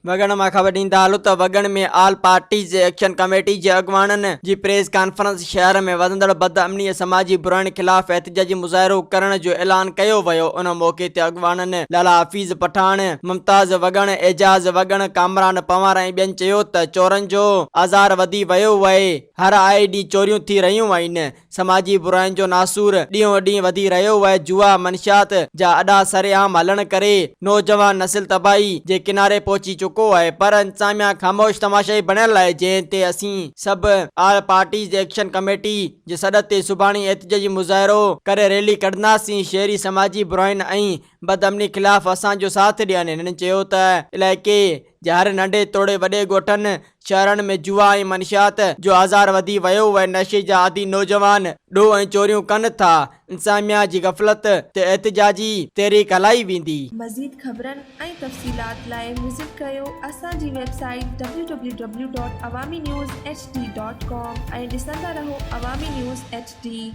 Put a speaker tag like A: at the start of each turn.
A: वगण मां ख़बर ॾींदा हलो त वगण में आल पार्टीज़ एक्शन कमेटी जे अॻवाननि जी प्रेस कॉन्फ्रेंस शहर में वधंदड़ बदअमनी समाजी बुराइनि ख़िलाफ़ एहतिजाजी मुज़ाहिरो करण जो ऐलान कयो वियो। उन मौक़े ते अॻवाननि लाला हफ़ीज़ पठाण, मुमताज़ वगण, एजाज़ वगण, कामरान पवार ऐं ॿियनि चयो त चोरनि जो आज़ार वधी वियो आहे। हर आए ॾींहुं चोरियूं थी रहियूं आहिनि। समाजी बुराइनि जो नासूर ॾींहों ॾींहुं वधी रहियो आहे। जुआ मंशियात जा अॾा सरेआम हलण करे नौजवान नस्ल तबाही जे किनारे पहुची चुको आहे, पर इंतज़ामिया ख़ामोश तमाशाई बणियल आहे, जंहिं ते असीं सभु आल पार्टीज़ एक्शन कमेटी जे सॾ ते सुभाणे एहतिजाजी मुज़ाहिरो करे रैली कढंदासीं। शहरी समाजी बुराइनि ऐं बदअमनी ख़िलाफ़ असांजो साथ ॾियनि। हिननि चयो त इलाइक़े जे हर नंढे तोड़े वॾे ॻोठनि शहरनि में जुआ ऐं मंशियात जो आज़ार वधी वियो आहे। नशे जा आदी नौजवान ॾोह ऐं चोरियूं कनि था। इंतज़ामिया जी गफ़लत ते एहतिजाजी तहरीक हलाई वेंदी।
B: मज़ीद ख़बरनि ऐं तफ़सीलात लाइ विज़िट कयो असांजी वेबसाइट www.awamiNewsHD.com ऐं ॾिसंदा रहो अवामी न्यूज़ HD।